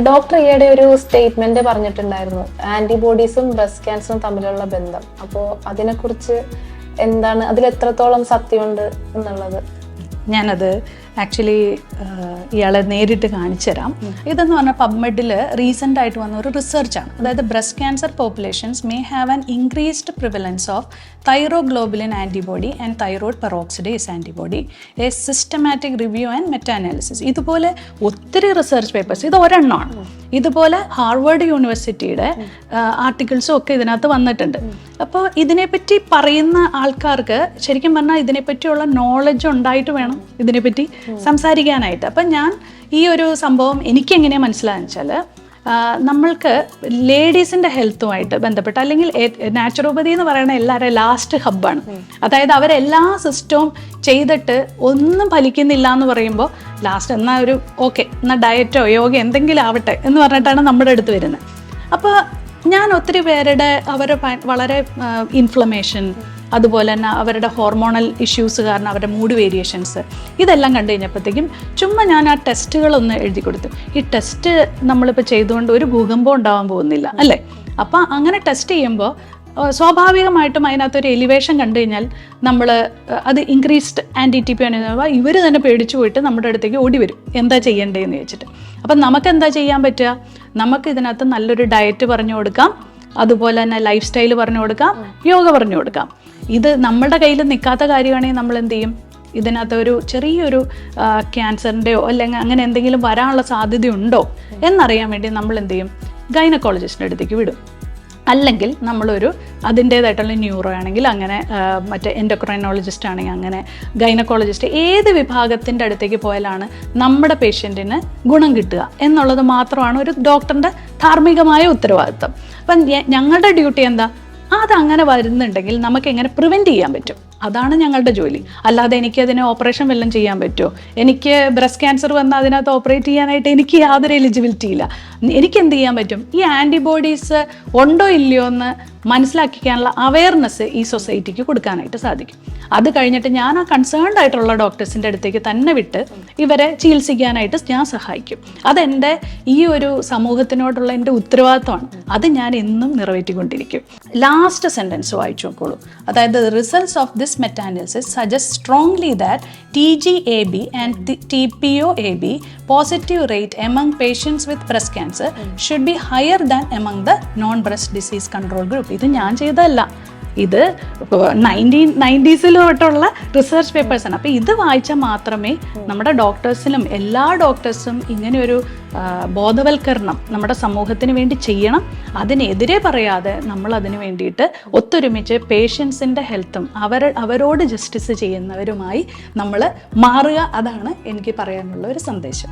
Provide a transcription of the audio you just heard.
Doctor ഈയിടെ ഒരു statement പറഞ്ഞിട്ടുണ്ടായിരുന്നു, ആന്റിബോഡീസും ബ്രസ്റ്റ് ക്യാൻസറും തമ്മിലുള്ള ബന്ധം. അപ്പോൾ അതിനെക്കുറിച്ച് എന്താണ്, അതിൽ എത്രത്തോളം സത്യമുണ്ട് എന്നുള്ളത്? ഞാനത് ആക്ച്വലി ഇയാളെ നേരിട്ട് കാണിച്ചു തരാം. ഇതെന്ന് പറഞ്ഞാൽ പബ്മെഡിൽ റീസെൻ്റ് ആയിട്ട് വന്ന ഒരു റിസർച്ചാണ്. അതായത് breast cancer populations may have an increased prevalence of thyroglobulin antibody and thyroid peroxidase antibody, A systematic review and meta analysis. ഇതുപോലെ ഒത്തിരി റിസർച്ച് പേപ്പേഴ്സ്, ഇത് ഒരെണ്ണമാണ്. ഇതുപോലെ ഹാർവേഡ് യൂണിവേഴ്സിറ്റിയുടെ ആർട്ടിക്കിൾസും ഒക്കെ ഇതിനകത്ത് വന്നിട്ടുണ്ട്. അപ്പോൾ ഇതിനെപ്പറ്റി പറയുന്ന ആൾക്കാർക്ക് ശരിക്കും പറഞ്ഞാൽ ഇതിനെപ്പറ്റിയുള്ള നോളജ് ഉണ്ടായിട്ട് വേണം ഇതിനെപ്പറ്റി സംസാരിക്കാനായിട്ട്. അപ്പം ഞാൻ ഈ ഒരു സംഭവം എനിക്കെങ്ങനെയാണ് മനസ്സിലായെന്ന് വെച്ചാൽ, നമ്മൾക്ക് ലേഡീസിൻ്റെ ഹെൽത്തുമായിട്ട് ബന്ധപ്പെട്ട്, അല്ലെങ്കിൽ നാച്ചുറോപ്പതി എന്ന് പറയുന്ന എല്ലാവരും ലാസ്റ്റ് ഹബ്ബാണ്. അതായത് അവരെല്ലാ സിസ്റ്റവും ചെയ്തിട്ട് ഒന്നും ഫലിക്കുന്നില്ല എന്ന് പറയുമ്പോൾ ലാസ്റ്റ് എന്നാൽ ഒരു ഓക്കെ, എന്നാൽ ഡയറ്റോ യോഗ എന്തെങ്കിലും ആവട്ടെ എന്ന് പറഞ്ഞിട്ടാണ് നമ്മുടെ അടുത്ത് വരുന്നത്. അപ്പോൾ ഞാൻ ഒത്തിരി പേരുടെ വളരെ ഇൻഫ്ലമേഷൻ, അതുപോലെ തന്നെ അവരുടെ ഹോർമോണൽ ഇഷ്യൂസ് കാരണം അവരുടെ മൂഡ് വേരിയേഷൻസ്, ഇതെല്ലാം കണ്ടു കഴിഞ്ഞപ്പോഴത്തേക്കും ചുമ്മാ ഞാൻ ആ ടെസ്റ്റുകളൊന്ന് എഴുതി കൊടുത്തു. ഈ ടെസ്റ്റ് നമ്മളിപ്പോൾ ചെയ്തുകൊണ്ട് ഒരു ഭൂകമ്പം ഉണ്ടാവാൻ പോകുന്നില്ല അല്ലേ? അപ്പം അങ്ങനെ ടെസ്റ്റ് ചെയ്യുമ്പോൾ സ്വാഭാവികമായിട്ടും അതിനകത്തൊരു എലിവേഷൻ കണ്ടു കഴിഞ്ഞാൽ നമ്മൾ അത് ഇൻക്രീസ്ഡ് ANT-TP ആണ്. ഇവർ തന്നെ പേടിച്ചു പോയിട്ട് നമ്മുടെ അടുത്തേക്ക് ഓടി വരും, എന്താ ചെയ്യേണ്ടതെന്ന് ചോദിച്ചിട്ട്. അപ്പം നമുക്ക് എന്താ ചെയ്യാൻ പറ്റുക? നമുക്ക് ഇതിനകത്ത് നല്ലൊരു ഡയറ്റ് പറഞ്ഞു കൊടുക്കാം, അതുപോലെ തന്നെ ലൈഫ് സ്റ്റൈൽ പറഞ്ഞു കൊടുക്കാം, യോഗ പറഞ്ഞു കൊടുക്കാം. ഇത് നമ്മുടെ കയ്യിൽ നിൽക്കാത്ത കാര്യമാണെങ്കിൽ നമ്മൾ എന്ത് ചെയ്യും? ഇതിനകത്ത് ഒരു ചെറിയൊരു ക്യാൻസറിൻ്റെയോ അല്ലെങ്കിൽ അങ്ങനെ എന്തെങ്കിലും വരാനുള്ള സാധ്യതയുണ്ടോ എന്നറിയാൻ വേണ്ടി നമ്മൾ എന്ത് ചെയ്യും? ഗൈനക്കോളജിസ്റ്റിൻ്റെ അടുത്തേക്ക് വിടും. അല്ലെങ്കിൽ നമ്മളൊരു അതിൻ്റേതായിട്ടുള്ള ന്യൂറോ ആണെങ്കിൽ അങ്ങനെ, മറ്റേ എൻഡോക്രൈനോളജിസ്റ്റ് ആണെങ്കിൽ അങ്ങനെ, ഗൈനക്കോളജിസ്റ്റ്, ഏത് വിഭാഗത്തിൻ്റെ അടുത്തേക്ക് പോയാലാണ് നമ്മുടെ പേഷ്യൻറ്റിന് ഗുണം കിട്ടുക എന്നുള്ളത് മാത്രമാണ് ഒരു ഡോക്ടറിൻ്റെ ധാർമ്മികമായ ഉത്തരവാദിത്വം. അപ്പം ഞങ്ങളുടെ ഡ്യൂട്ടി എന്താ? അതങ്ങനെ വരുന്നുണ്ടെങ്കിൽ നമുക്ക് എങ്ങനെ പ്രിവെൻറ്റ് ചെയ്യാൻ പറ്റും, അതാണ് ഞങ്ങളുടെ ജോലി. അല്ലാതെ എനിക്കതിന് ഓപ്പറേഷൻ വല്ലതും ചെയ്യാൻ പറ്റുമോ? എനിക്ക് ബ്രസ്റ്റ് ക്യാൻസർ വന്നാൽ അതിനകത്ത് ഓപ്പറേറ്റ് ചെയ്യാനായിട്ട് എനിക്ക് യാതൊരു എലിജിബിലിറ്റി ഇല്ല. എനിക്ക് എന്ത് ചെയ്യാൻ പറ്റും? ഈ ആൻറ്റിബോഡീസ് ഉണ്ടോ ഇല്ലയോ എന്ന് മനസ്സിലാക്കിക്കാനുള്ള അവയർനെസ് ഈ സൊസൈറ്റിക്ക് കൊടുക്കാനായിട്ട് സാധിക്കും. അത് കഴിഞ്ഞിട്ട് ഞാൻ ആ കൺസേൺഡ് ആയിട്ടുള്ള ഡോക്ടേഴ്സിൻ്റെ അടുത്തേക്ക് തന്നെ വിട്ട് ഇവരെ ചികിത്സിക്കാനായിട്ട് ഞാൻ സഹായിക്കും. അതെൻ്റെ ഈ ഒരു സമൂഹത്തിനോടുള്ള എൻ്റെ ഉത്തരവാദിത്വമാണ്. അത് ഞാൻ എന്നും നിറവേറ്റിക്കൊണ്ടിരിക്കും. ലാസ്റ്റ് സെൻറ്റൻസ് വായിച്ചു നോക്കോളൂ. അതായത് results of this meta-analysis suggest strongly that TGAB and TPOAB positive rate among patients with breast cancer should be higher than among the non-breast disease control group. ഇത് ഞാൻ ചെയ്തതല്ല, ഇത് 1990s തൊട്ടുള്ള റിസർച്ച് പേപ്പേഴ്സാണ്. അപ്പോൾ ഇത് വായിച്ചാൽ മാത്രമേ നമ്മുടെ ഡോക്ടേഴ്സിനും എല്ലാ ഡോക്ടേഴ്സും ഇങ്ങനെയൊരു ബോധവൽക്കരണം നമ്മുടെ സമൂഹത്തിന് വേണ്ടി ചെയ്യണം. അതിനെതിരെ പറയാതെ നമ്മൾ അതിന് വേണ്ടിയിട്ട് ഒത്തൊരുമിച്ച് പേഷ്യൻസിൻ്റെ ഹെൽത്തും അവരോട് ജസ്റ്റിസ് ചെയ്യുന്നവരുമായി നമ്മൾ മാറുക. അതാണ് എനിക്ക് പറയാനുള്ള ഒരു സന്ദേശം.